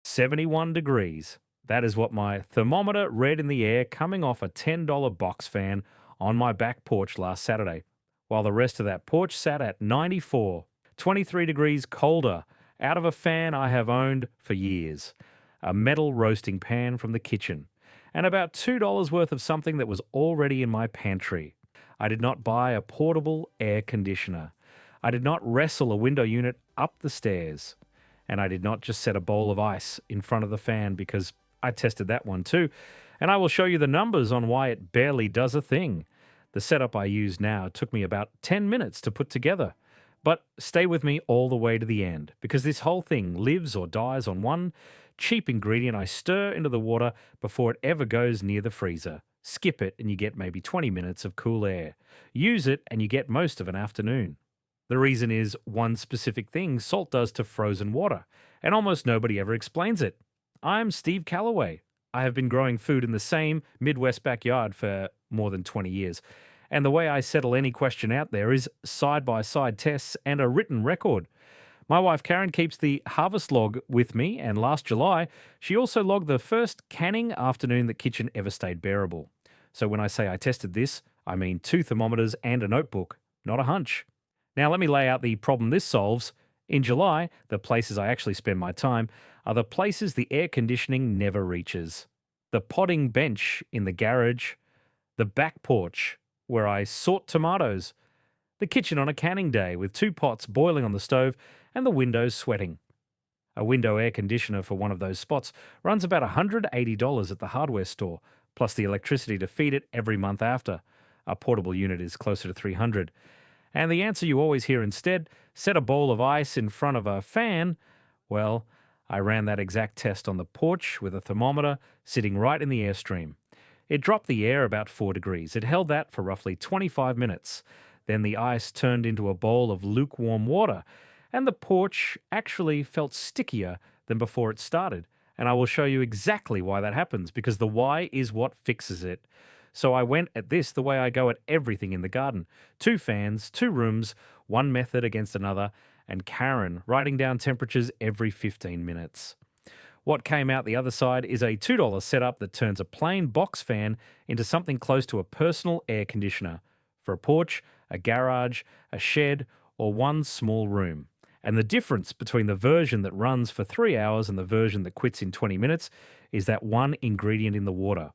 71 degrees. That is what my thermometer read in the air coming off a $10 box fan on my back porch last Saturday, while the rest of that porch sat at 94, 23 degrees colder, out of a fan I have owned for years, a metal roasting pan from the kitchen, and about $2 worth of something that was already in my pantry. I did not buy a portable air conditioner. I did not wrestle a window unit up the stairs. And I did not just set a bowl of ice in front of the fan because I tested that one too. And I will show you the numbers on why it barely does a thing. The setup I use now took me about 10 minutes to put together. But stay with me all the way to the end because this whole thing lives or dies on one cheap ingredient I stir into the water before it ever goes near the freezer. Skip it and you get maybe 20 minutes of cool air. Use it and you get most of an afternoon. The reason is one specific thing salt does to frozen water, and almost nobody ever explains it. I'm Steve Calloway. I have been growing food in the same Midwest backyard for more than 20 years, and the way I settle any question out there is side-by-side tests and a written record. My wife Karen keeps the harvest log with me, and last July, she also logged the first canning afternoon the kitchen ever stayed bearable. So when I say I tested this, I mean 2 thermometers and a notebook, not a hunch. Now, let me lay out the problem this solves. In July, the places I actually spend my time are the places the air conditioning never reaches. The potting bench in the garage, the back porch where I sort tomatoes, the kitchen on a canning day with 2 pots boiling on the stove and the windows sweating. A window air conditioner for one of those spots runs about $180 at the hardware store, plus the electricity to feed it every month after. A portable unit is closer to $300. And the answer you always hear instead, set a bowl of ice in front of a fan, well, I ran that exact test on the porch with a thermometer sitting right in the airstream. It dropped the air about 4 degrees. It held that for roughly 25 minutes. Then the ice turned into a bowl of lukewarm water, and the porch actually felt stickier than before it started. And I will show you exactly why that happens, because the why is what fixes it. So I went at this the way I go at everything in the garden. 2 fans, 2 rooms, one method against another, and Karen writing down temperatures every 15 minutes. What came out the other side is a $2 setup that turns a plain box fan into something close to a personal air conditioner for a porch, a garage, a shed, or one small room. And the difference between the version that runs for 3 hours and the version that quits in 20 minutes is that one ingredient in the water.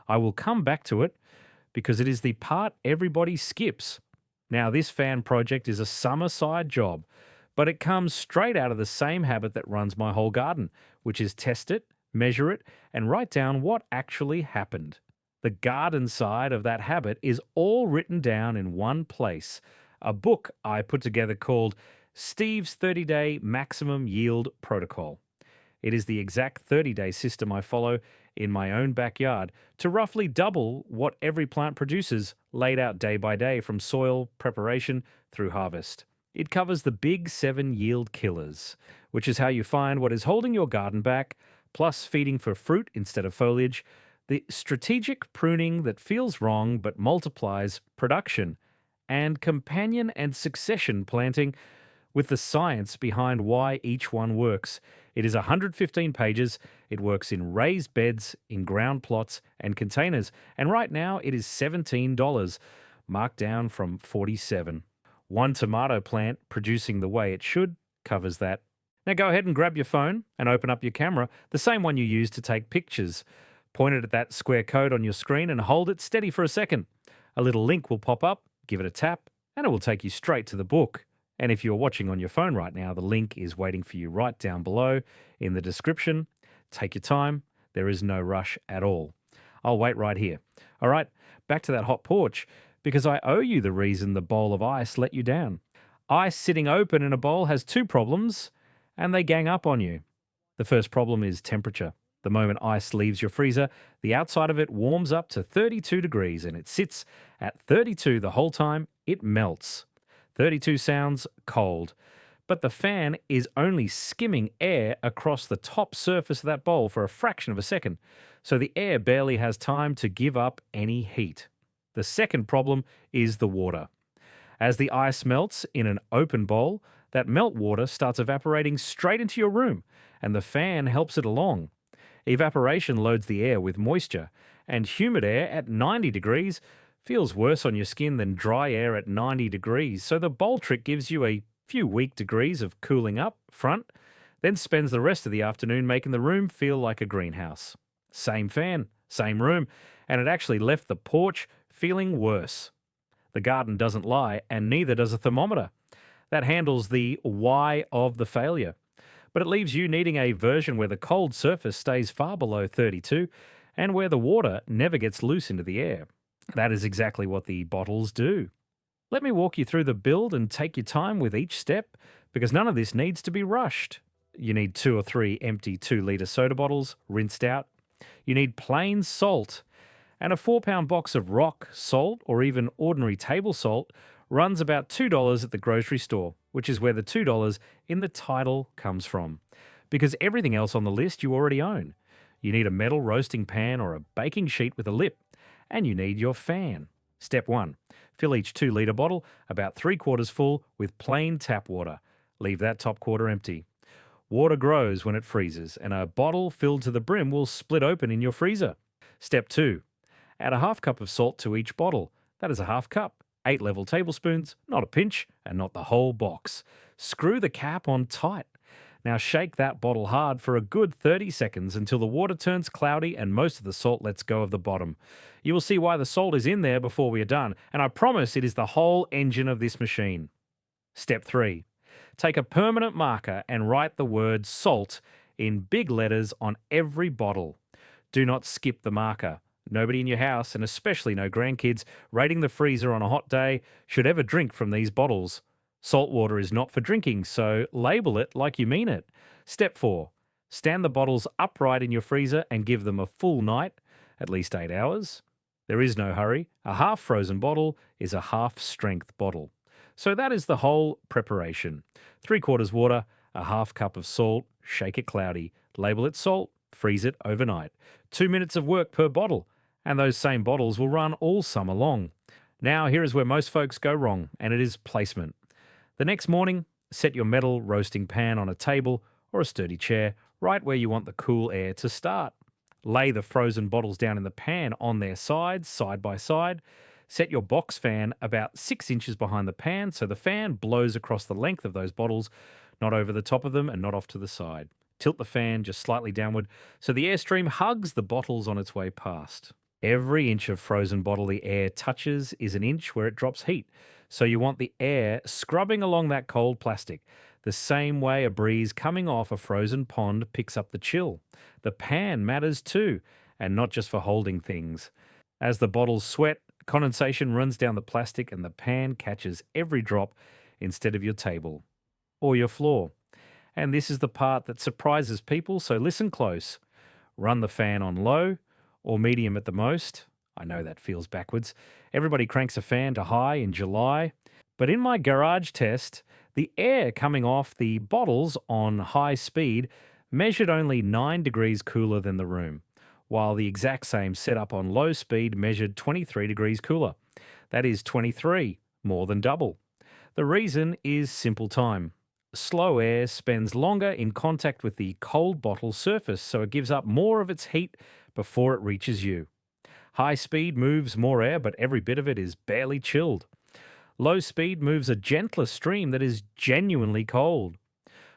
I will come back to it because it is the part everybody skips. Now, this fan project is a summer side job, but it comes straight out of the same habit that runs my whole garden, which is test it, measure it, and write down what actually happened. The garden side of that habit is all written down in one place, a book I put together called Steve's 30-Day Maximum Yield Protocol. It is the exact 30-day system I follow in my own backyard to roughly double what every plant produces, laid out day by day from soil preparation through harvest. It covers the big 7 yield killers, which is how you find what is holding your garden back, plus feeding for fruit instead of foliage, the strategic pruning that feels wrong but multiplies production, and companion and succession planting with the science behind why each one works. It is 115 pages. It works in raised beds, in ground plots, and containers. And right now it is $17, marked down from $47. One tomato plant producing the way it should covers that. Now go ahead and grab your phone and open up your camera, the same one you use to take pictures. Point it at that square code on your screen and hold it steady for a second. A little link will pop up, give it a tap, and it will take you straight to the book. And if you're watching on your phone right now, the link is waiting for you right down below in the description. Take your time. There is no rush at all. I'll wait right here. All right, back to that hot porch, because I owe you the reason the bowl of ice let you down. Ice sitting open in a bowl has 2 problems, and they gang up on you. The first problem is temperature. The moment ice leaves your freezer, the outside of it warms up to 32 degrees, and it sits at 32 the whole time. It melts. 32 sounds cold, but the fan is only skimming air across the top surface of that bowl for a fraction of a second, so the air barely has time to give up any heat. The second problem is the water. As the ice melts in an open bowl, That melt water starts evaporating straight into your room, and the fan helps it along. Evaporation loads the air with moisture, and humid air at 90 degrees feels worse on your skin than dry air at 90 degrees, so the bowl trick gives you a few weak degrees of cooling up front, then spends the rest of the afternoon making the room feel like a greenhouse. Same fan, same room, and it actually left the porch feeling worse. The garden doesn't lie, and neither does a thermometer. That handles the why of the failure. But it leaves you needing a version where the cold surface stays far below 32 and where the water never gets loose into the air. That is exactly what the bottles do. Let me walk you through the build and take your time with each step, because none of this needs to be rushed. You need 2 or 3 empty 2-litre soda bottles, rinsed out. You need plain salt, and a 4-pound box of rock salt or even ordinary table salt runs about $2 at the grocery store, which is where the $2 in the title comes from, because everything else on the list you already own. You need a metal roasting pan or a baking sheet with a lip, and you need your fan. Step 1. Fill each 2-litre bottle about 3/4 full with plain tap water. Leave that top quarter empty. Water grows when it freezes, and a bottle filled to the brim will split open in your freezer. Step 2. Add a half cup of salt to each bottle. That is a half cup. 8 level tablespoons, not a pinch, and not the whole box. Screw the cap on tight. Now shake that bottle hard for a good 30 seconds until the water turns cloudy and most of the salt lets go of the bottom. You will see why the salt is in there before we are done, and I promise it is the whole engine of this machine. Step 3. Take a permanent marker and write the word salt in big letters on every bottle. Do not skip the marker. Nobody in your house, and especially no grandkids, raiding the freezer on a hot day should ever drink from these bottles. Salt water is not for drinking, so label it like you mean it. Step 4. Stand the bottles upright in your freezer and give them a full night, at least 8 hours. There is no hurry. A half-frozen bottle is a half-strength bottle. So that is the whole preparation. 3/4 water, a half cup of salt, shake it cloudy, label it salt, freeze it overnight. 2 minutes of work per bottle, and those same bottles will run all summer long. Now here is where most folks go wrong, and it is placement. The next morning, set your metal roasting pan on a table or a sturdy chair, right where you want the cool air to start. Lay the frozen bottles down in the pan on their sides, side by side. Set your box fan about 6 inches behind the pan so the fan blows across the length of those bottles, not over the top of them and not off to the side. Tilt the fan just slightly downward so the airstream hugs the bottles on its way past. Every inch of frozen bottle the air touches is an inch where it drops heat, so you want the air scrubbing along that cold plastic, the same way a breeze coming off a frozen pond picks up the chill. The pan matters too, and not just for holding things. As the bottles sweat, condensation runs down the plastic and the pan catches every drop instead of your table or your floor. And this is the part that surprises people, so listen close. Run the fan on low or medium at the most. I know that feels backwards. Everybody cranks a fan to high in July. But in my garage test, the air coming off the bottles on high speed measured only 9 degrees cooler than the room, while the exact same setup on low speed measured 23 degrees cooler. That is 23, more than double. The reason is simple time. Slow air spends longer in contact with the cold bottle surface, so it gives up more of its heat before it reaches you. High speed moves more air, but every bit of it is barely chilled. Low speed moves a gentler stream that is genuinely cold.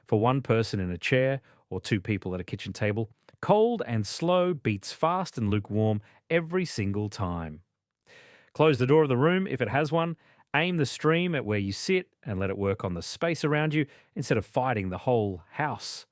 For one person in a chair or 2 people at a kitchen table, cold and slow beats fast and lukewarm every single time. Close the door of the room if it has one. Aim the stream at where you sit and let it work on the space around you instead of fighting the whole house.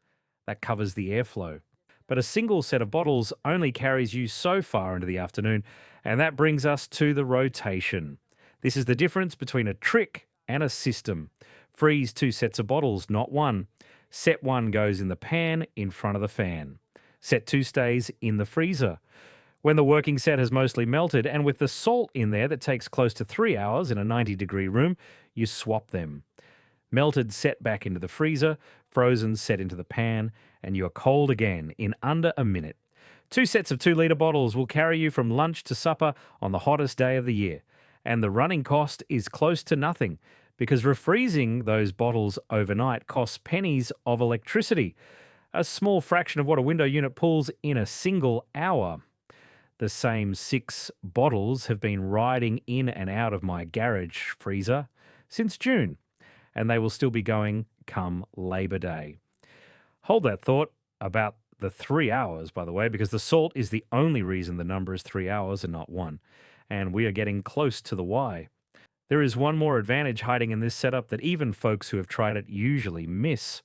That covers the airflow. But a single set of bottles only carries you so far into the afternoon, and that brings us to the rotation. This is the difference between a trick and a system. Freeze 2 sets of bottles, not one. Set 1 goes in the pan in front of the fan. Set 2 stays in the freezer. When the working set has mostly melted, and with the salt in there that takes close to 3 hours in a 90-degree room, you swap them. Melted set back into the freezer, frozen set into the pan, and you are cold again in under a minute. 2 sets of 2-litre bottles will carry you from lunch to supper on the hottest day of the year, and the running cost is close to nothing because refreezing those bottles overnight costs pennies of electricity, a small fraction of what a window unit pulls in a single hour. The same 6 bottles have been riding in and out of my garage freezer since June, and they will still be going come Labor Day. Hold that thought about the 3 hours, by the way, because the salt is the only reason the number is 3 hours and not 1. And we are getting close to the why. There is one more advantage hiding in this setup that even folks who have tried it usually miss.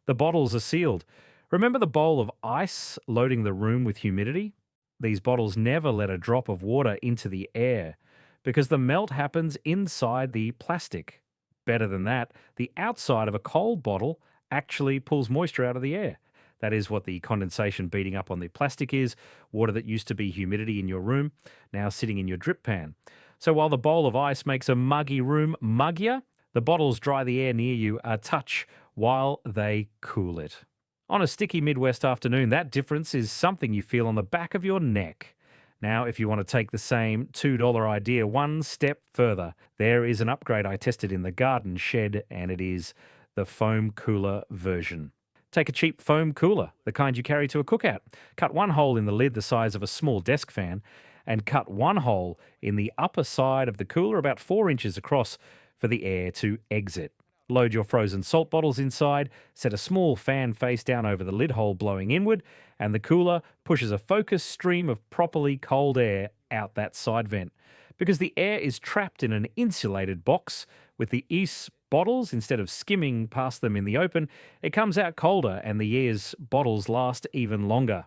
The bottles are sealed. Remember the bowl of ice loading the room with humidity? These bottles never let a drop of water into the air because the melt happens inside the plastic. Better than that, the outside of a cold bottle actually pulls moisture out of the air. That is what the condensation beating up on the plastic is, water that used to be humidity in your room, now sitting in your drip pan. So while the bowl of ice makes a muggy room muggier, the bottles dry the air near you a touch while they cool it. On a sticky Midwest afternoon, that difference is something you feel on the back of your neck. Now, if you want to take the same $2 idea one step further, there is an upgrade I tested in the garden shed, and it is the foam cooler version. Take a cheap foam cooler, the kind you carry to a cookout. Cut one hole in the lid the size of a small desk fan, and cut one hole in the upper side of the cooler about 4 inches across for the air to exit. Load your frozen salt bottles inside, set a small fan face down over the lid hole blowing inward, and the cooler pushes a focused stream of properly cold air out that side vent. Because the air is trapped in an insulated box with the ice bottles, instead of skimming past them in the open, it comes out colder and the air's bottles last even longer.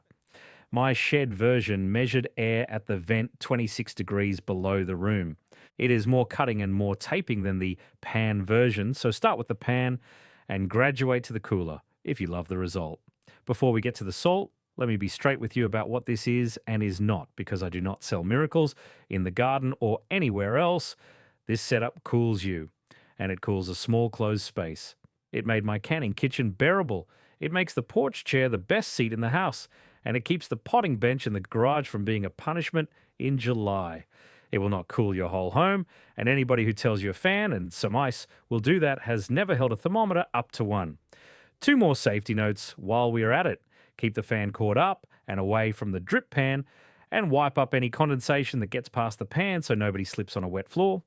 My shed version measured air at the vent 26 degrees below the room. It is more cutting and more taping than the pan version, so start with the pan and graduate to the cooler if you love the result. Before we get to the salt, let me be straight with you about what this is and is not, because I do not sell miracles in the garden or anywhere else. This setup cools you, and it cools a small closed space. It made my canning kitchen bearable. It makes the porch chair the best seat in the house, and it keeps the potting bench in the garage from being a punishment in July. It will not cool your whole home, and anybody who tells you a fan and some ice will do that has never held a thermometer up to 1. 2 more safety notes while we are at it. Keep the fan cord up and away from the drip pan, and wipe up any condensation that gets past the pan so nobody slips on a wet floor.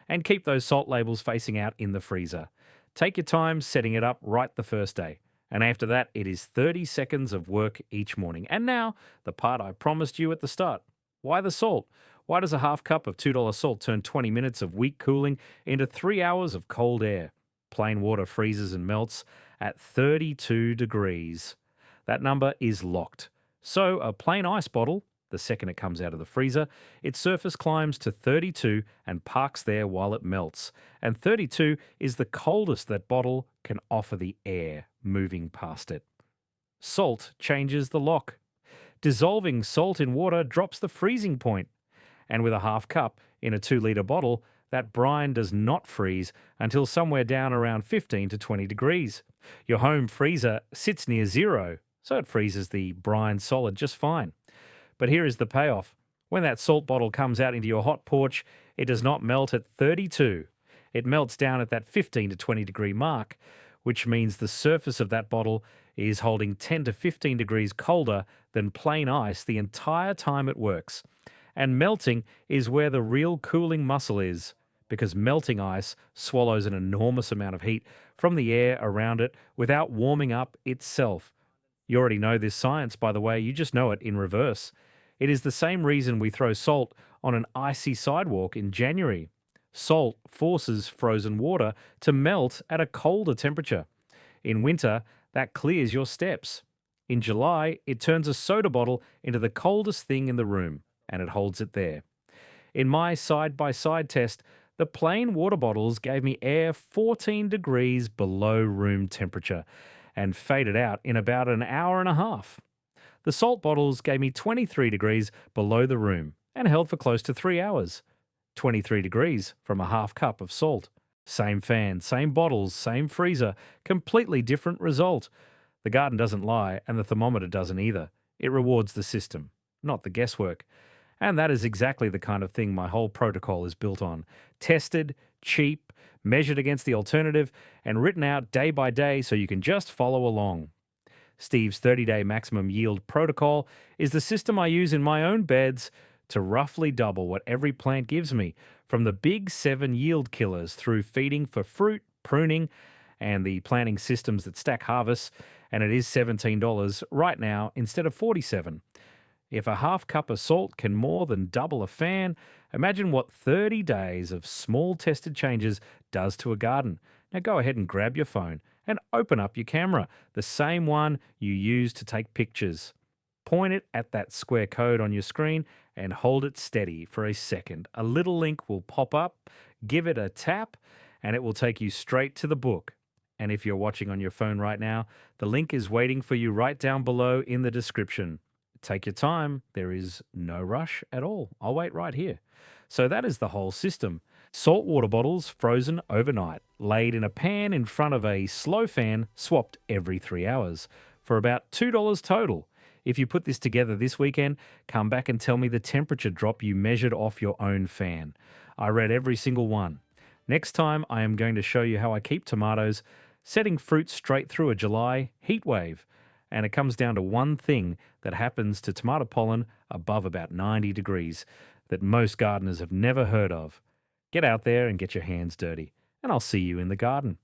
And keep those salt labels facing out in the freezer. Take your time setting it up right the first day. And after that, it is 30 seconds of work each morning. And now, the part I promised you at the start. Why the salt? Why does a half cup of $2 salt turn 20 minutes of weak cooling into 3 hours of cold air? Plain water freezes and melts at 32 degrees. That number is locked. So a plain ice bottle, the second it comes out of the freezer, its surface climbs to 32 and parks there while it melts. And 32 is the coldest that bottle can offer the air moving past it. Salt changes the lock. Dissolving salt in water drops the freezing point. And with a half cup in a 2-litre bottle, that brine does not freeze until somewhere down around 15 to 20 degrees. Your home freezer sits near 0, so it freezes the brine solid just fine. But here is the payoff. When that salt bottle comes out into your hot porch, it does not melt at 32. It melts down at that 15 to 20 degree mark, which means the surface of that bottle is holding 10 to 15 degrees colder than plain ice the entire time it works. And melting is where the real cooling muscle is, because melting ice swallows an enormous amount of heat from the air around it without warming up itself. You already know this science, by the way, you just know it in reverse. It is the same reason we throw salt on an icy sidewalk in January. Salt forces frozen water to melt at a colder temperature. In winter, that clears your steps. In July, it turns a soda bottle into the coldest thing in the room, and it holds it there. In my side-by-side test, the plain water bottles gave me air 14 degrees below room temperature and faded out in about an hour and a half. The salt bottles gave me 23 degrees below the room and held for close to 3 hours. 23 degrees from a half cup of salt. Same fan, same bottles, same freezer, completely different result. The garden doesn't lie, and the thermometer doesn't either. It rewards the system, not the guesswork. And that is exactly the kind of thing my whole protocol is built on. Tested, cheap, measured against the alternative, and written out day by day so you can just follow along. Steve's 30-day maximum yield protocol is the system I use in my own beds to roughly double what every plant gives me, from the big 7 yield killers through feeding for fruit, pruning, and the planting systems that stack harvests, and it is $17 right now instead of $47. If a half cup of salt can more than double a fan, imagine what 30 days of small tested changes does to a garden. Now go ahead and grab your phone and open up your camera, the same one you use to take pictures. Point it at that square code on your screen and hold it steady for a second. A little link will pop up, give it a tap, and it will take you straight to the book. And if you're watching on your phone right now, the link is waiting for you right down below in the description. Take your time. There is no rush at all. I'll wait right here. So that is the whole system. Salt water bottles frozen overnight, laid in a pan in front of a slow fan, swapped every 3 hours for about $2 total. If you put this together this weekend, come back and tell me the temperature drop you measured off your own fan. I read every single one. Next time, I am going to show you how I keep tomatoes, setting fruit straight through a July heat wave. And it comes down to one thing that happens to tomato pollen above about 90 degrees that most gardeners have never heard of. Get out there and get your hands dirty, and I'll see you in the garden.